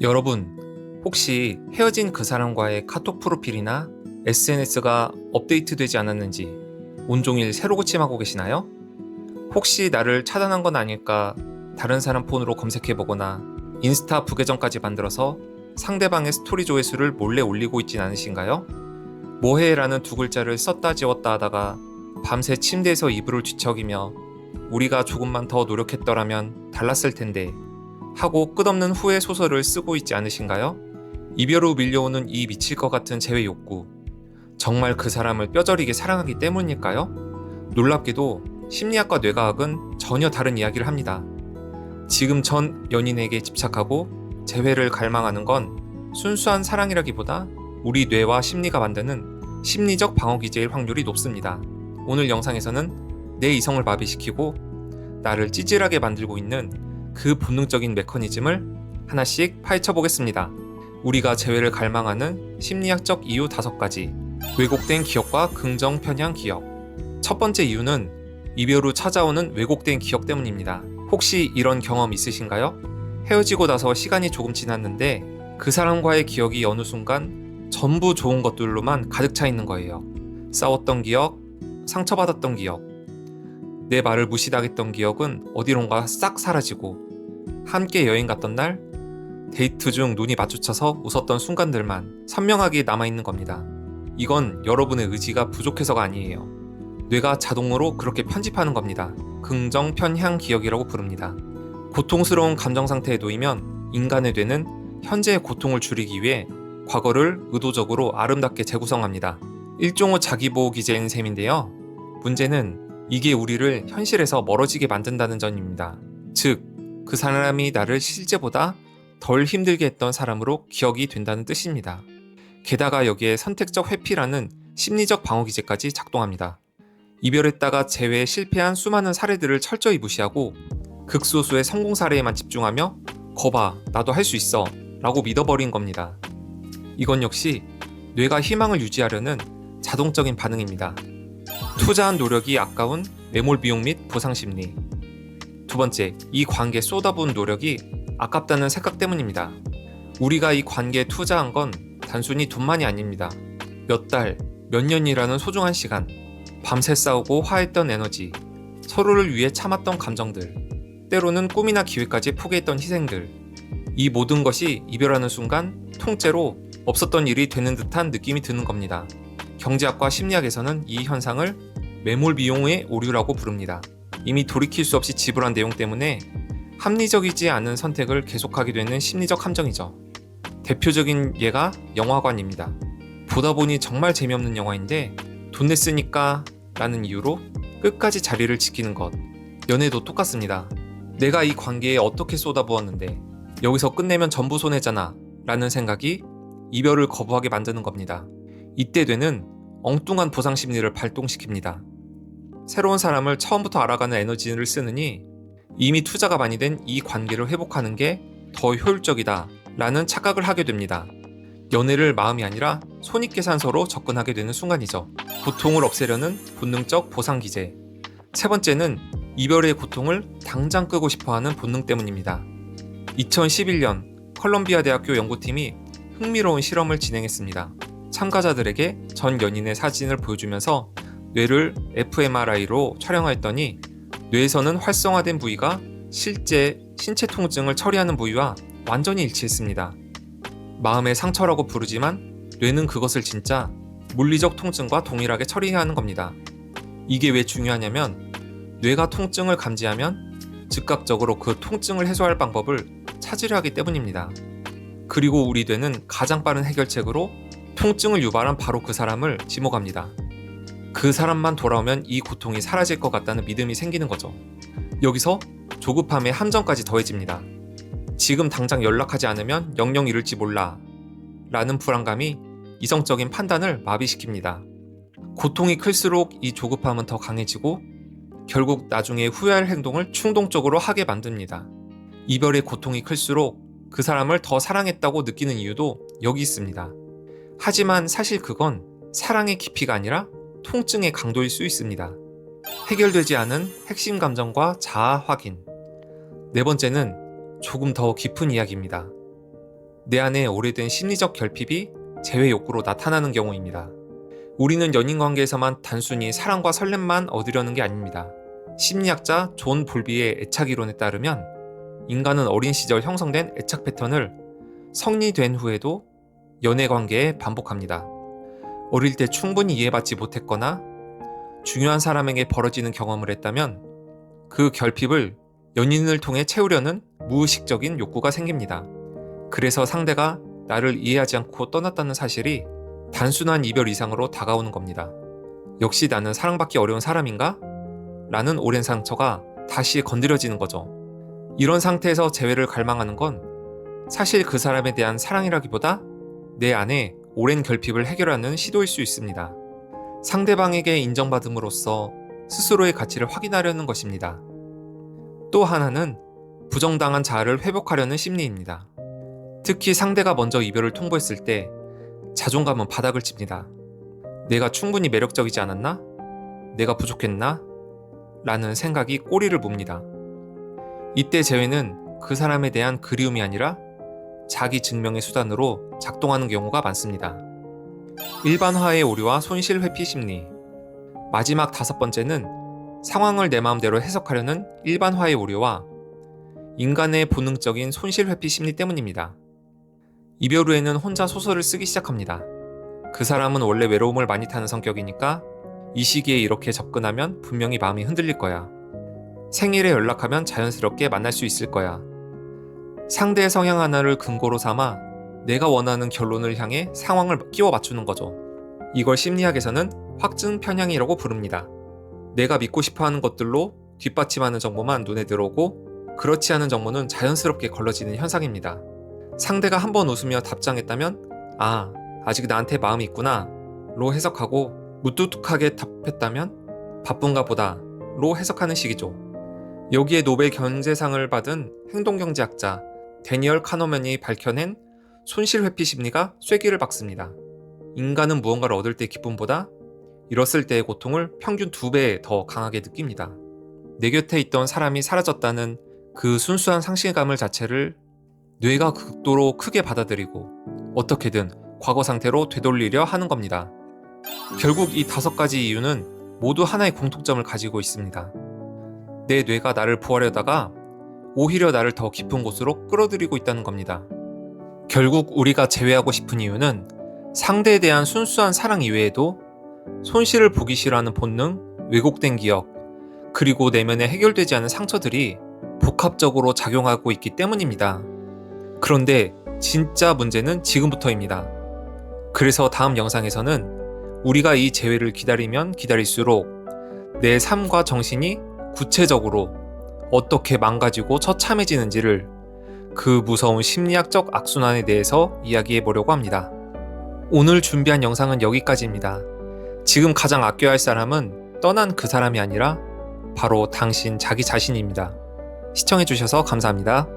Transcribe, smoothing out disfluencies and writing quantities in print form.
여러분, 혹시 헤어진 그 사람과의 카톡 프로필이나 SNS가 업데이트되지 않았는지 온종일 새로 고침하고 계시나요? 혹시 나를 차단한 건 아닐까 다른 사람 폰으로 검색해보거나 인스타 부계정까지 만들어서 상대방의 스토리 조회수를 몰래 올리고 있진 않으신가요? 뭐해라는 두 글자를 썼다 지웠다 하다가 밤새 침대에서 이불을 뒤척이며 우리가 조금만 더 노력했더라면 달랐을 텐데 하고 끝없는 후회 소설을 쓰고 있지 않으신가요? 이별 후 밀려오는 이 미칠 것 같은 재회 욕구, 정말 그 사람을 뼈저리게 사랑하기 때문일까요? 놀랍게도 심리학과 뇌과학은 전혀 다른 이야기를 합니다. 지금 전 연인에게 집착하고 재회를 갈망하는 건 순수한 사랑이라기보다 우리 뇌와 심리가 만드는 심리적 방어 기제일 확률이 높습니다. 오늘 영상에서는 내 이성을 마비시키고 나를 찌질하게 만들고 있는 그 본능적인 메커니즘을 하나씩 파헤쳐 보겠습니다. 우리가 재회를 갈망하는 심리학적 이유 5가지. 왜곡된 기억과 긍정 편향 기억. 첫 번째 이유는 이별 후 찾아오는 왜곡된 기억 때문입니다. 혹시 이런 경험 있으신가요? 헤어지고 나서 시간이 조금 지났는데 그 사람과의 기억이 어느 순간 전부 좋은 것들로만 가득 차 있는 거예요. 싸웠던 기억, 상처받았던 기억, 내 말을 무시당했던 기억은 어디론가 싹 사라지고 함께 여행 갔던 날, 데이트 중 눈이 마주쳐서 웃었던 순간들만 선명하게 남아있는 겁니다. 이건 여러분의 의지가 부족해서가 아니에요. 뇌가 자동으로 그렇게 편집하는 겁니다. 긍정 편향 기억이라고 부릅니다. 고통스러운 감정 상태에 놓이면 인간의 뇌는 현재의 고통을 줄이기 위해 과거를 의도적으로 아름답게 재구성합니다. 일종의 자기보호 기제인 셈인데요. 문제는 이게 우리를 현실에서 멀어지게 만든다는 점입니다. 즉, 그 사람이 나를 실제보다 덜 힘들게 했던 사람으로 기억이 된다는 뜻입니다. 게다가 여기에 선택적 회피라는 심리적 방어 기제까지 작동합니다. 이별했다가 재회에 실패한 수많은 사례들을 철저히 무시하고 극소수의 성공 사례에만 집중하며 거봐, 나도 할 수 있어 라고 믿어버린 겁니다. 이건 역시 뇌가 희망을 유지하려는 자동적인 반응입니다. 투자한 노력이 아까운 매몰 비용 및 보상 심리. 두 번째, 이 관계에 쏟아부은 노력이 아깝다는 생각 때문입니다. 우리가 이 관계에 투자한 건 단순히 돈만이 아닙니다. 몇 달, 몇 년이라는 소중한 시간, 밤새 싸우고 화했던 에너지, 서로를 위해 참았던 감정들, 때로는 꿈이나 기회까지 포기했던 희생들. 이 모든 것이 이별하는 순간 통째로 없었던 일이 되는 듯한 느낌이 드는 겁니다. 경제학과 심리학에서는 이 현상을 매몰 비용의 오류라고 부릅니다. 이미 돌이킬 수 없이 지불한 내용 때문에 합리적이지 않은 선택을 계속하게 되는 심리적 함정이죠. 대표적인 예가 영화관입니다. 보다 보니 정말 재미없는 영화인데 돈 냈으니까 라는 이유로 끝까지 자리를 지키는 것. 연애도 똑같습니다. 내가 이 관계에 어떻게 쏟아부었는데 여기서 끝내면 전부 손해잖아 라는 생각이 이별을 거부하게 만드는 겁니다. 이때 뇌는 엉뚱한 보상 심리를 발동시킵니다. 새로운 사람을 처음부터 알아가는 에너지를 쓰느니 이미 투자가 많이 된 이 관계를 회복하는 게 더 효율적이다 라는 착각을 하게 됩니다. 연애를 마음이 아니라 손익계산서로 접근하게 되는 순간이죠. 고통을 없애려는 본능적 보상 기제. 세 번째는 이별의 고통을 당장 끄고 싶어하는 본능 때문입니다. 2011년 컬럼비아 대학교 연구팀이 흥미로운 실험을 진행했습니다. 참가자들에게 전 연인의 사진을 보여주면서 뇌를 fMRI로 촬영하였더니 뇌에서는 활성화된 부위가 실제 신체 통증을 처리하는 부위와 완전히 일치했습니다. 마음의 상처라고 부르지만 뇌는 그것을 진짜 물리적 통증과 동일하게 처리하는 겁니다. 이게 왜 중요하냐면 뇌가 통증을 감지하면 즉각적으로 그 통증을 해소할 방법을 찾으려 하기 때문입니다. 그리고 우리 뇌는 가장 빠른 해결책으로 통증을 유발한 바로 그 사람을 지목합니다. 그 사람만 돌아오면 이 고통이 사라질 것 같다는 믿음이 생기는 거죠. 여기서 조급함의 함정까지 더해집니다. 지금 당장 연락하지 않으면 영영 잃을지 몰라 라는 불안감이 이성적인 판단을 마비시킵니다. 고통이 클수록 이 조급함은 더 강해지고 결국 나중에 후회할 행동을 충동적으로 하게 만듭니다. 이별의 고통이 클수록 그 사람을 더 사랑했다고 느끼는 이유도 여기 있습니다. 하지만 사실 그건 사랑의 깊이가 아니라 통증의 강도일 수 있습니다. 해결되지 않은 핵심 감정과 자아 확인. 네 번째는 조금 더 깊은 이야기입니다. 내 안에 오래된 심리적 결핍이 재회 욕구로 나타나는 경우입니다. 우리는 연인 관계에서만 단순히 사랑과 설렘만 얻으려는 게 아닙니다. 심리학자 존 볼비의 애착 이론에 따르면 인간은 어린 시절 형성된 애착 패턴을 성리된 후에도 연애 관계에 반복합니다. 어릴 때 충분히 이해받지 못했거나 중요한 사람에게 벌어지는 경험을 했다면 그 결핍을 연인을 통해 채우려는 무의식적인 욕구가 생깁니다. 그래서 상대가 나를 이해하지 않고 떠났다는 사실이 단순한 이별 이상으로 다가오는 겁니다. 역시 나는 사랑받기 어려운 사람인가? 라는 오랜 상처가 다시 건드려지는 거죠. 이런 상태에서 재회를 갈망하는 건 사실 그 사람에 대한 사랑이라기보다 내 안에 오랜 결핍을 해결하는 시도일 수 있습니다. 상대방에게 인정받음으로써 스스로의 가치를 확인하려는 것입니다. 또 하나는 부정당한 자아를 회복하려는 심리입니다. 특히 상대가 먼저 이별을 통보했을 때 자존감은 바닥을 칩니다. 내가 충분히 매력적이지 않았나? 내가 부족했나? 라는 생각이 꼬리를 뭅니다. 이때 재회는 그 사람에 대한 그리움이 아니라 자기 증명의 수단으로 작동하는 경우가 많습니다. 일반화의 오류와 손실 회피 심리. 마지막 5번째는 상황을 내 마음대로 해석하려는 일반화의 오류와 인간의 본능적인 손실 회피 심리 때문입니다. 이별 후에는 혼자 소설을 쓰기 시작합니다. 그 사람은 원래 외로움을 많이 타는 성격이니까 이 시기에 이렇게 접근하면 분명히 마음이 흔들릴 거야. 생일에 연락하면 자연스럽게 만날 수 있을 거야. 상대의 성향 하나를 근거로 삼아 내가 원하는 결론을 향해 상황을 끼워 맞추는 거죠. 이걸 심리학에서는 확증 편향이라고 부릅니다. 내가 믿고 싶어하는 것들로 뒷받침하는 정보만 눈에 들어오고 그렇지 않은 정보는 자연스럽게 걸러지는 현상입니다. 상대가 한번 웃으며 답장했다면 아직 나한테 마음이 있구나 로 해석하고 무뚝뚝하게 답했다면 바쁜가 보다 로 해석하는 식이죠. 여기에 노벨 경제상을 받은 행동경제학자 데니얼 카너맨이 밝혀낸 손실회피 심리가 쐐기를 박습니다. 인간은 무언가를 얻을 때 기쁨보다 잃었을 때의 고통을 평균 2배 더 강하게 느낍니다. 내 곁에 있던 사람이 사라졌다는 그 순수한 상실감을 자체를 뇌가 극도로 크게 받아들이고 어떻게든 과거 상태로 되돌리려 하는 겁니다. 결국 이 5가지 이유는 모두 하나의 공통점을 가지고 있습니다. 내 뇌가 나를 보호하려다가 오히려 나를 더 깊은 곳으로 끌어들이고 있다는 겁니다. 결국 우리가 제외하고 싶은 이유는 상대에 대한 순수한 사랑 이외에도 손실을 보기 싫어하는 본능, 왜곡된 기억, 그리고 내면에 해결되지 않은 상처들이 복합적으로 작용하고 있기 때문입니다. 그런데 진짜 문제는 지금부터입니다. 그래서 다음 영상에서는 우리가 이 재회를 기다리면 기다릴수록 내 삶과 정신이 구체적으로 어떻게 망가지고 처참해지는지를 그 무서운 심리학적 악순환에 대해서 이야기해 보려고 합니다. 오늘 준비한 영상은 여기까지입니다. 지금 가장 아껴야 할 사람은 떠난 그 사람이 아니라 바로 당신 자기 자신입니다. 시청해 주셔서 감사합니다.